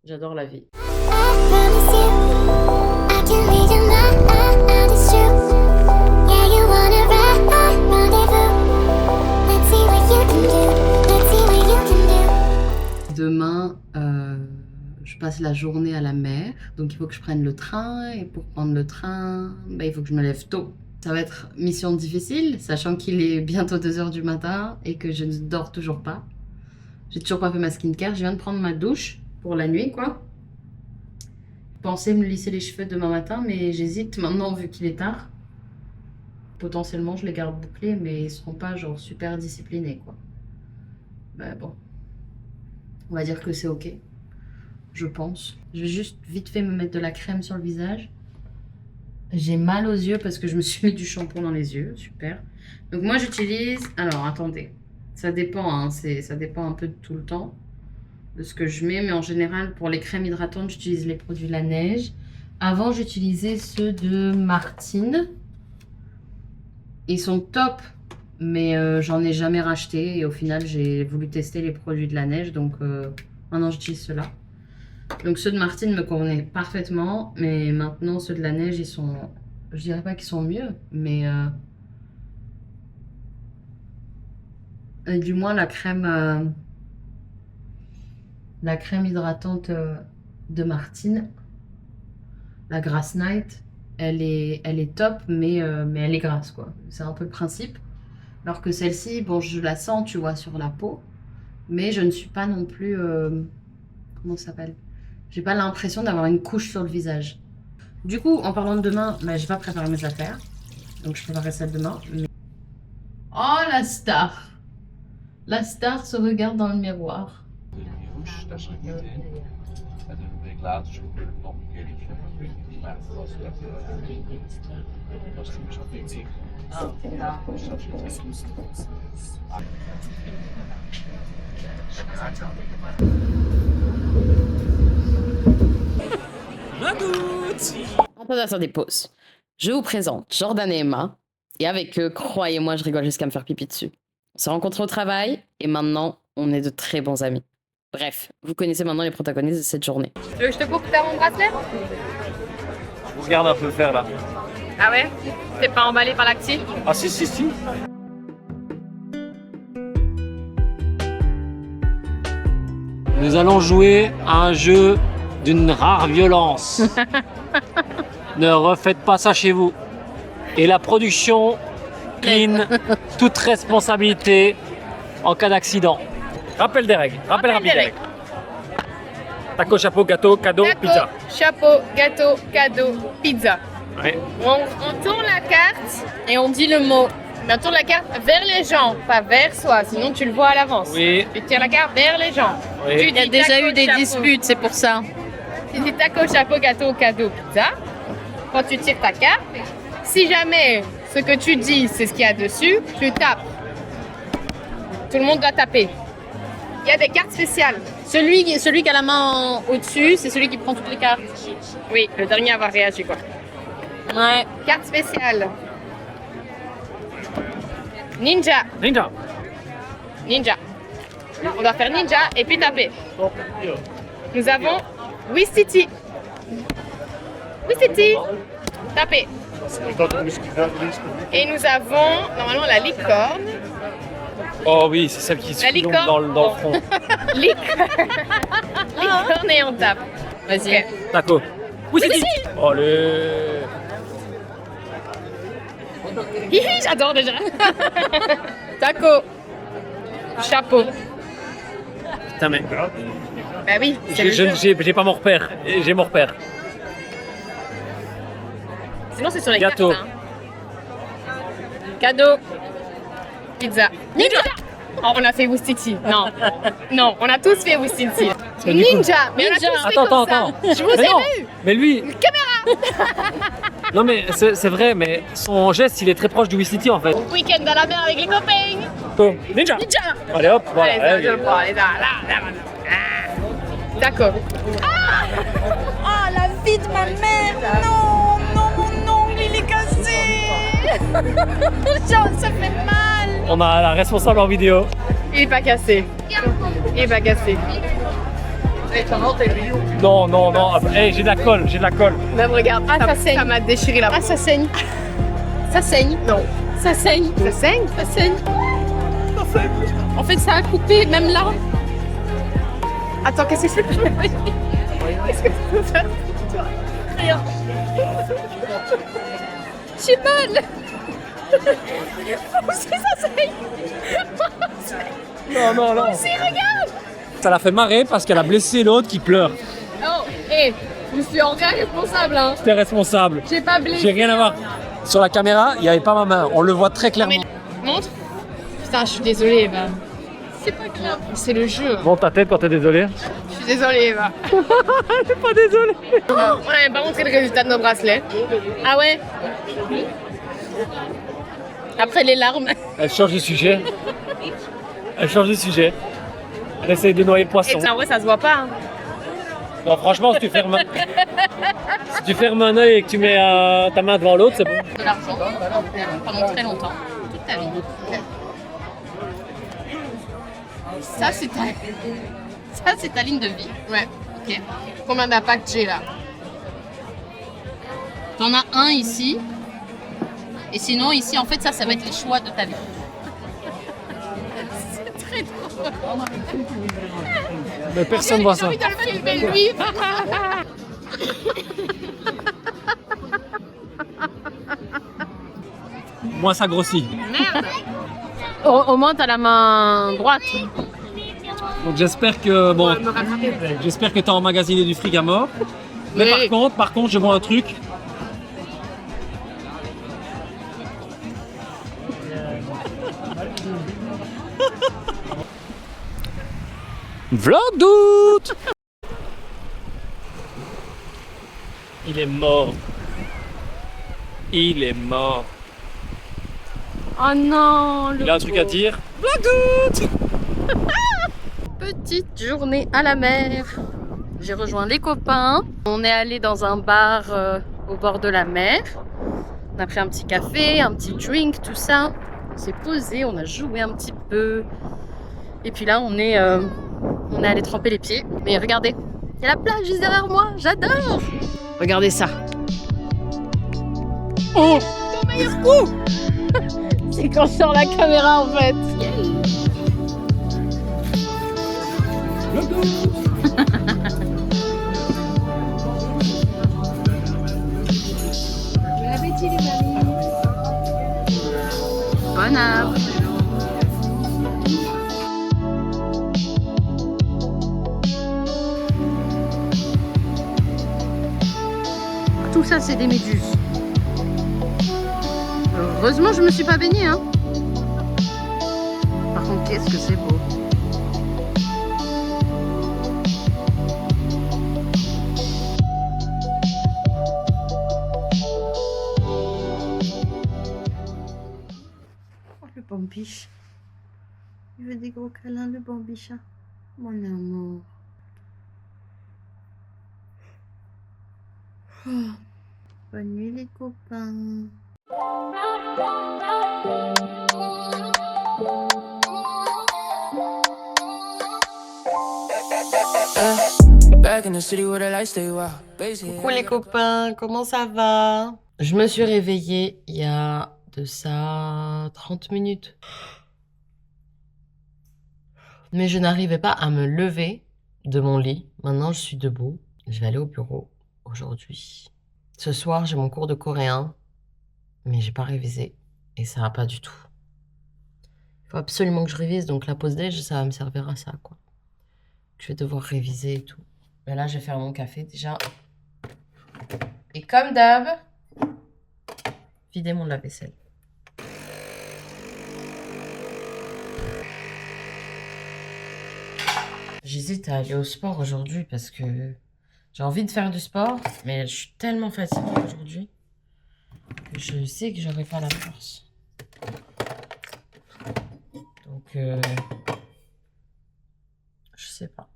J'adore la vie. Demain, je passe la journée à la mer, donc il faut que je prenne le train, et pour prendre le train, il faut que je me lève tôt. Ça va être mission difficile, sachant qu'il est bientôt 2 h du matin et que je ne dors toujours pas. J'ai toujours pas fait ma skincare, je viens de prendre ma douche pour la nuit, quoi. Je pensais me lisser les cheveux demain matin, mais j'hésite maintenant vu qu'il est tard. Potentiellement, je les garde bouclés, mais ils seront pas genre super disciplinés, quoi. Bon. On va dire que c'est ok, je pense. Je vais juste vite fait me mettre de la crème sur le visage. J'ai mal aux yeux parce que je me suis mis du shampoing dans les yeux, super. Donc moi j'utilise, alors attendez, ça dépend, hein, ça dépend un peu de tout le temps de ce que je mets, mais en général pour les crèmes hydratantes j'utilise les produits de la neige. Avant j'utilisais ceux de Martine, ils sont top. Mais j'en ai jamais racheté et au final j'ai voulu tester les produits de la neige, donc maintenant j'utilise ceux-là. Donc ceux de Martine me convenaient parfaitement, mais maintenant ceux de la neige ils sont, je dirais pas qu'ils sont mieux, mais du moins la crème hydratante de Martine, la Grass Night, elle est top, mais elle est grasse, quoi. C'est un peu le principe. Alors que celle-ci, bon, je la sens, tu vois, sur la peau. Mais je ne suis pas non plus... comment ça s'appelle? J'ai pas l'impression d'avoir une couche sur le visage. Du coup, en parlant de demain, je vais pas préparer mes affaires. Donc je préparerai ça demain. Mais... Oh, la star! La star se regarde dans le miroir. En passant des pauses, je vous présente Jordan et Emma. Et avec eux, croyez-moi, je rigole jusqu'à me faire pipi dessus. On s'est rencontrés au travail et maintenant, on est de très bons amis. Bref, vous connaissez maintenant les protagonistes de cette journée. Tu veux que je te coupe mon bracelet? Je regarde un peu faire là. Ah ouais? T'es pas emballé par l'actif? Ah si. Nous allons jouer à un jeu d'une rare violence. Ne refaites pas ça chez vous. Et la production clean toute responsabilité en cas d'accident. Rappel des règles. Rappel rapide des règles. Taco, chapeau, gâteau, cadeau, pizza. Chapeau, gâteau, cadeau, pizza. Ouais. On tourne la carte et on dit le mot. Mais on tourne la carte vers les gens, pas vers soi, sinon tu le vois à l'avance. Oui. Tu tires la carte vers les gens. Oui. Il y a déjà eu des disputes, c'est pour ça. Tu dis taco, chapeau, gâteau, cadeau, pizza. Quand tu tires ta carte, si jamais ce que tu dis c'est ce qu'il y a dessus, tu tapes. Tout le monde doit taper. Il y a des cartes spéciales. Celui qui a la main au-dessus, c'est celui qui prend toutes les cartes. Oui, le dernier à avoir réagi, quoi. Ouais. Carte spéciale. Ninja. Ninja. On doit faire ninja et puis taper. Nous avons Wistiti. Taper. Et nous avons normalement la licorne. Oh oui, c'est celle qui se plombe dans le front. Licorne et on tape. Vas-y. Okay. Taco. Oui, c'est dit. Oh le. J'adore déjà. Taco. Chapeau. Putain mais. Bah oui. J'ai pas mon repère. J'ai mon repère. Sinon c'est sur les gâteau. Cartes, hein. Cadeau. Pizza. Ninja. Oh, on a fait Wistiti. Non, on a tous fait Wistiti. Ninja. Mais Ninja. On a tous Attends. Je vous ai vu. Mais lui. Caméra. Non mais c'est vrai, mais son geste il est très proche du Wistiti en fait. Week-end dans la mer avec les copains. Oh, Ninja. Allez hop, voilà. Allez, je le prends. Allez, là. D'accord. Ah, la vie de ma mère. Non, mon ongle il est cassé. Ça fait mal. On a la responsable en vidéo. Il est pas cassé. Non, non, non. Hey, j'ai de la colle, j'ai de la colle. Même regarde, ça saigne. Ça m'a déchiré là. Ah, ça saigne. Ça saigne. Non. Ça saigne. Ça saigne. Ça saigne. En fait, ça a coupé, même là. Attends, qu'est-ce que je fais? Qu'est-ce que je peux faire pour toi? Rien. J'ai mal. Aussi, ça saigne. Non, non, non. Aussi, regarde. Ça l'a fait marrer parce qu'elle a blessé l'autre qui pleure. Oh, hé, je suis en vrai responsable, hein. T'es responsable. J'ai pas blessé. J'ai rien à voir. Sur la caméra, il n'y avait pas ma main. On le voit très clairement. Montre. Putain, je suis désolée, Eva. C'est pas grave. C'est le jeu. Montre ta tête quand t'es désolé. Je suis désolée, Eva. T'es pas désolé. On n'avait pas montré le résultat de nos bracelets. Ah ouais? Après les larmes. Elle change de sujet. Elle change de sujet. Elle essaye de noyer le poisson. Et en vrai, ça se voit pas. Hein. Non, franchement, si tu fermes un œil et que tu mets ta main devant l'autre, c'est bon. De l'argent. Pendant très longtemps. Toute ta vie. Ça, c'est ta ligne de vie. Ouais. Ok. Combien d'impact j'ai là? T'en as un ici. Et sinon, ici, en fait, ça va être les choix de ta vie. C'est très drôle. Mais personne ne voit ça. J'ai envie de le filmer, lui. Moi, ça grossit. Merde. Au moins, t'as la main droite. Donc j'espère que j'espère que t'as emmagasiné du fric à mort. Mais Oui. par contre, je vois un truc. Vlog d'août. Il est mort. Il est mort. Oh non, Il a un truc à dire. Vlog d'août. Petite journée à la mer. J'ai rejoint les copains. On est allé dans un bar au bord de la mer. On a pris un petit café, un petit drink, tout ça. On s'est posé, on a joué un petit peu. Et puis là, on est allé tremper les pieds. Mais regardez, il y a la plage juste derrière moi. J'adore. Regardez ça. Oh. ton meilleur coup. C'est quand je sors la caméra en fait. Bon appétit les amis. Bon app. Tout ça, c'est des méduses. Heureusement, je me suis pas baignée, hein. Par contre, qu'est-ce que c'est beau. Oh, le bambiche. Il veut des gros câlins, le bambiche. Mon amour. Oh. Bonne nuit les copains. Coucou les copains, comment ça va? Je me suis réveillée il y a de ça 30 minutes. Mais je n'arrivais pas à me lever de mon lit. Maintenant, je suis debout. Je vais aller au bureau aujourd'hui. Ce soir, j'ai mon cours de coréen, mais j'ai pas révisé et ça va pas du tout. Il faut absolument que je révise, donc la pause déj, ça va me servir à ça, quoi. Je vais devoir réviser et tout. Mais là, je vais faire mon café déjà. Et comme d'hab, vider mon lave-vaisselle. J'hésite à aller au sport aujourd'hui parce que j'ai envie de faire du sport, mais je suis tellement fatiguée aujourd'hui que je sais que j'aurai pas la force. Donc, je sais pas.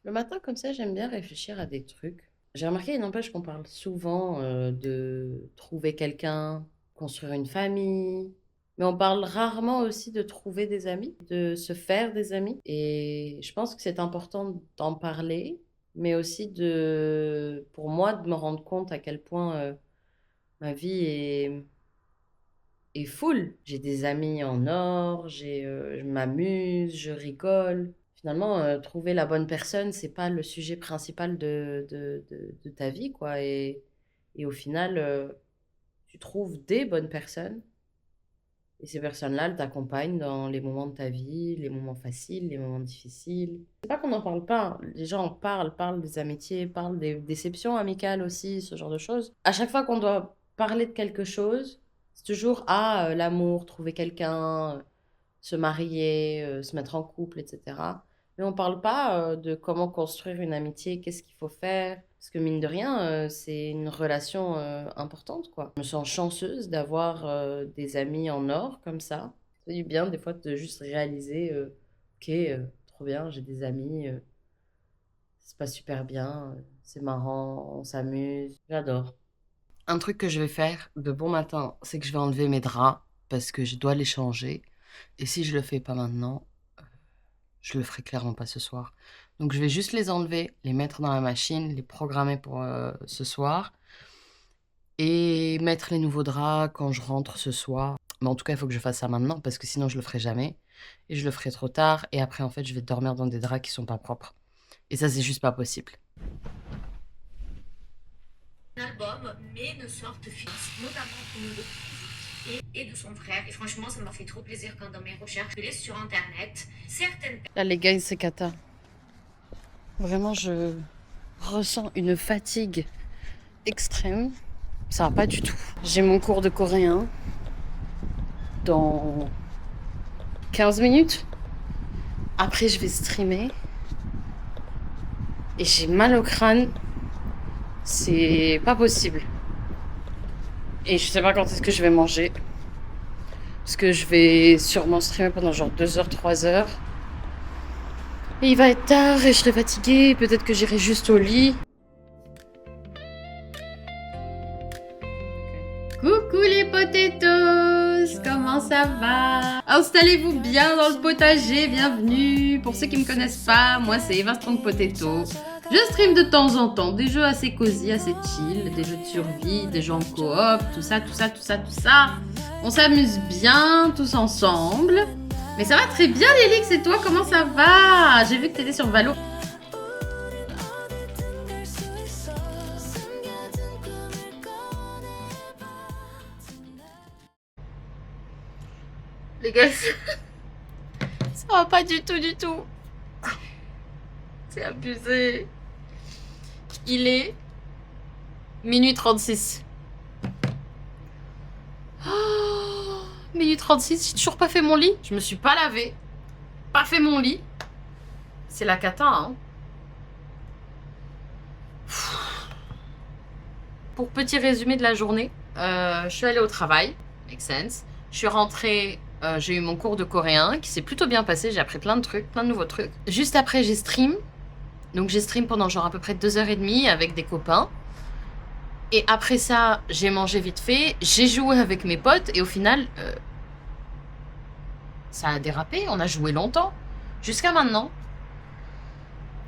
Le matin, comme ça, j'aime bien réfléchir à des trucs. J'ai remarqué, il n'empêche qu'on parle souvent de trouver quelqu'un, construire une famille, Mais on parle rarement aussi de trouver des amis, de se faire des amis. Et je pense que c'est important d'en parler, mais aussi pour moi, de me rendre compte à quel point ma vie est full. J'ai des amis en or, je m'amuse, je rigole. Finalement, trouver la bonne personne, c'est pas le sujet principal de ta vie, quoi. Et au final, tu trouves des bonnes personnes. Et ces personnes-là, elles t'accompagnent dans les moments de ta vie, les moments faciles, les moments difficiles. C'est pas qu'on n'en parle pas. Les gens en parlent des amitiés, parlent des déceptions amicales aussi, ce genre de choses. À chaque fois qu'on doit parler de quelque chose, c'est toujours l'amour, trouver quelqu'un, se marier, se mettre en couple, etc. Mais on parle pas de comment construire une amitié, qu'est-ce qu'il faut faire. Parce que mine de rien, c'est une relation importante, quoi. Je me sens chanceuse d'avoir des amis en or comme ça. Ça fait du bien des fois de juste réaliser, ok, trop bien, j'ai des amis, ça se passe super bien, c'est marrant, on s'amuse, j'adore. Un truc que je vais faire de bon matin, c'est que je vais enlever mes draps parce que je dois les changer. Et si je le fais pas maintenant, je le ferai clairement pas ce soir. Donc je vais juste les enlever, les mettre dans la machine, les programmer pour ce soir et mettre les nouveaux draps quand je rentre ce soir. Mais en tout cas, il faut que je fasse ça maintenant parce que sinon je le ferai jamais et je le ferai trop tard et après en fait, je vais dormir dans des draps qui sont pas propres. Et ça, c'est juste pas possible. Album, mais de sorte fixe, notamment pour nous et de son frère. Et franchement, ça m'a fait trop plaisir quand dans mes recherches, je laisse sur internet certaines. Là, les gars, c'est cata. Vraiment, je ressens une fatigue extrême. Ça va pas du tout. J'ai mon cours de coréen dans 15 minutes. Après, je vais streamer. Et j'ai mal au crâne. C'est pas possible. Et je sais pas quand est-ce que je vais manger. Parce que je vais sûrement streamer pendant genre 2 heures, 3 heures. Et il va être tard et je serai fatiguée. Peut-être que j'irai juste au lit. Coucou les potatoes, comment ça va? Installez-vous bien dans le potager, bienvenue. Pour ceux qui me connaissent pas, moi c'est Eva Strong Potato. Je stream de temps en temps des jeux assez cosy, assez chill, des jeux de survie, des jeux en coop, tout ça. On s'amuse bien tous ensemble. Mais ça va très bien Lélix, et toi comment ça va? J'ai vu que t'étais sur Valo. Les gars, ça va pas du tout. C'est abusé. Il est minuit 36. Oh, minuit 36, j'ai toujours pas fait mon lit. Je me suis pas lavée. Pas fait mon lit. C'est la cata, hein. Pour petit résumé de la journée, je suis allée au travail. Make sense. Je suis rentrée, j'ai eu mon cours de coréen qui s'est plutôt bien passé. J'ai appris plein de trucs, plein de nouveaux trucs. Juste après, j'ai stream. Donc j'ai stream pendant genre à peu près 2h30 avec des copains. Et après ça, j'ai mangé vite fait. J'ai joué avec mes potes et au final, ça a dérapé. On a joué longtemps. Jusqu'à maintenant.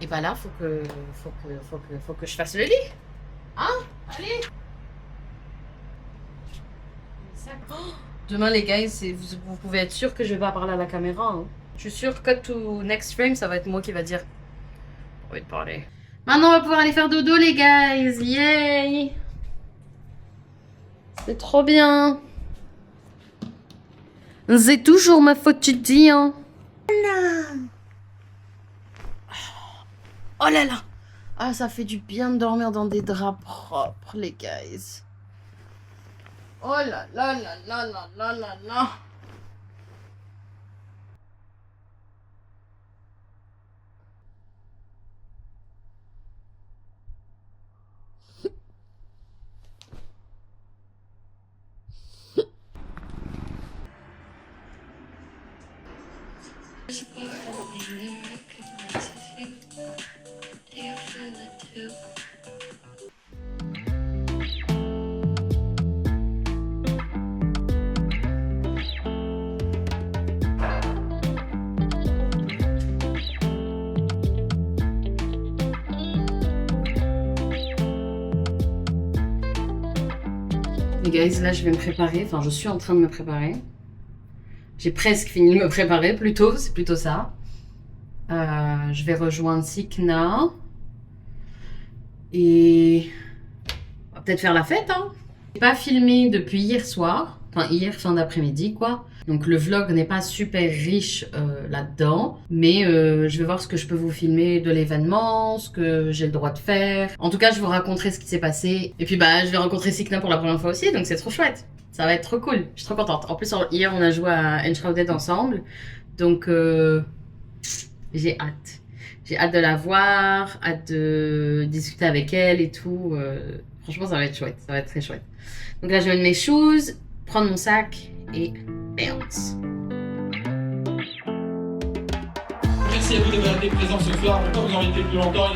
Et bah là, faut que je fasse le lit. Hein? Allez! Oh, demain les gars, vous pouvez être sûr que je vais pas parler à la caméra. Hein. Je suis sûre que cut to next frame, ça va être moi qui va dire. Envie de parler. Maintenant on va pouvoir aller faire dodo les guys. Yay! C'est trop bien. C'est toujours ma faute, tu dis, hein? Oh là là! Ah, ça fait du bien de dormir dans des draps propres, les guys. Oh là là là là là là là là. Ok guys, là je vais me préparer, enfin je suis en train de me préparer. J'ai presque fini de me préparer plutôt, c'est plutôt ça. Je vais rejoindre Sikna. Et on va peut-être faire la fête, hein. J'ai pas filmé depuis hier soir, enfin hier fin d'après-midi quoi. Donc le vlog n'est pas super riche là-dedans, mais je vais voir ce que je peux vous filmer de l'événement, ce que j'ai le droit de faire. En tout cas, je vous raconterai ce qui s'est passé. Et puis bah, je vais rencontrer Sikna pour la première fois aussi, donc c'est trop chouette. Ça va être trop cool, je suis trop contente. En plus, hier, on a joué à Enshrouded ensemble, donc j'ai hâte. J'ai hâte de la voir, hâte de discuter avec elle et tout. Franchement, ça va être chouette, ça va être très chouette. Donc là, je vais mettre mes shoes, prendre mon sac et bounce. Merci à vous d'avoir été présents ce soir. Je ne vais pas vous embêter plus longtemps.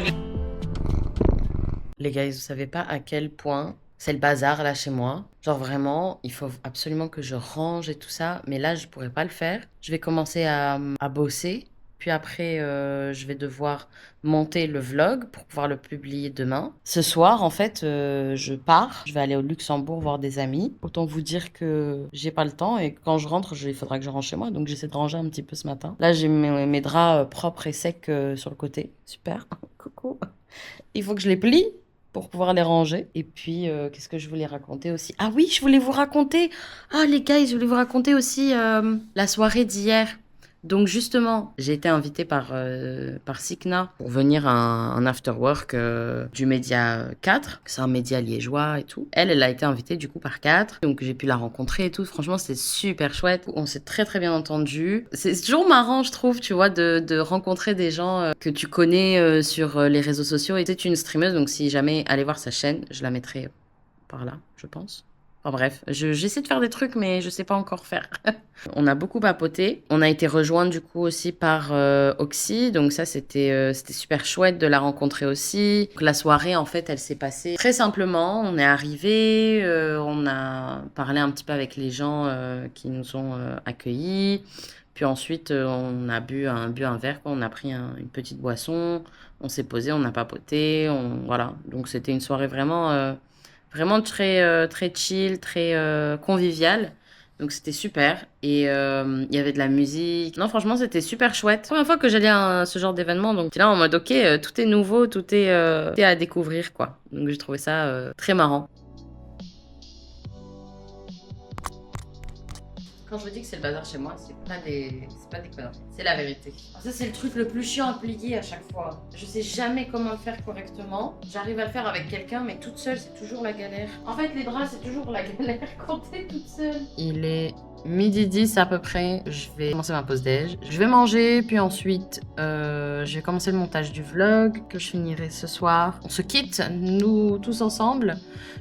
Les gars, vous savez pas à quel point c'est le bazar là chez moi. Genre vraiment, il faut absolument que je range et tout ça. Mais là, je pourrais pas le faire. Je vais commencer à bosser. Puis après, je vais devoir monter le vlog pour pouvoir le publier demain. Ce soir, en fait, je pars. Je vais aller au Luxembourg voir des amis. Autant vous dire que j'ai pas le temps. Et quand je rentre, il faudra que je range chez moi. Donc j'essaie de ranger un petit peu ce matin. Là, j'ai mes draps propres et secs sur le côté. Super. Coucou. Il faut que je les plie pour pouvoir les ranger. Et puis, qu'est-ce que je voulais raconter aussi? Ah oui, je voulais vous raconter... Ah les gars, je voulais vous raconter aussi la soirée d'hier. Donc justement, j'ai été invitée par Sikna pour venir à un after-work du Média 4. C'est un média liégeois et tout. Elle a été invitée du coup par 4. Donc j'ai pu la rencontrer et tout. Franchement, c'était super chouette. On s'est très très bien entendus. C'est toujours marrant, je trouve, tu vois, de rencontrer des gens que tu connais sur les réseaux sociaux. Et c'est une streameuse, donc si jamais allez voir sa chaîne, je la mettrai par là, je pense. Enfin bref, j'essaie de faire des trucs, mais je sais pas encore faire. On a beaucoup papoté. On a été rejoints du coup aussi par Oxy. Donc ça, c'était super chouette de la rencontrer aussi. Donc, la soirée, en fait, elle s'est passée très simplement. On est arrivés, on a parlé un petit peu avec les gens qui nous ont accueillis. Puis ensuite, on a bu un verre, quoi. On a pris une petite boisson. On s'est posé, on a papoté. Voilà. Donc c'était une soirée vraiment... Vraiment très, très chill, très convivial. Donc c'était super. Et il y avait de la musique. Non, franchement, c'était super chouette. Première fois que j'allais à ce genre d'événement. Donc là en mode, ok, tout est nouveau, tout est à découvrir, quoi. Donc j'ai trouvé ça très marrant. Quand je vous dis que c'est le bazar chez moi, c'est pas des conneries. C'est la vérité. Alors ça, c'est le truc le plus chiant à plier à chaque fois. Je sais jamais comment le faire correctement. J'arrive à le faire avec quelqu'un, mais toute seule, c'est toujours la galère. En fait, les draps, c'est toujours la galère quand t'es toute seule. Il est 12h10 à peu près. Je vais commencer ma pause déj. Je vais manger, puis ensuite, je vais commencer le montage du vlog que je finirai ce soir. On se quitte, nous tous ensemble.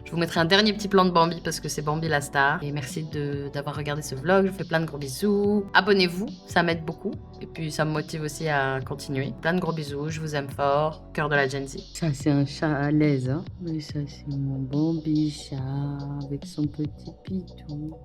Je vous mettrai un dernier petit plan de Bambi parce que c'est Bambi la star. Et merci d'avoir regardé ce vlog. Je vous fais plein de gros bisous. Abonnez-vous, ça m'aide beaucoup. Et puis ça me motive aussi à continuer. Plein de gros bisous, je vous aime fort. Cœur de la Gen Z. Ça c'est un chat à l'aise, hein. Mais ça c'est mon Bambi chat avec son petit pitou.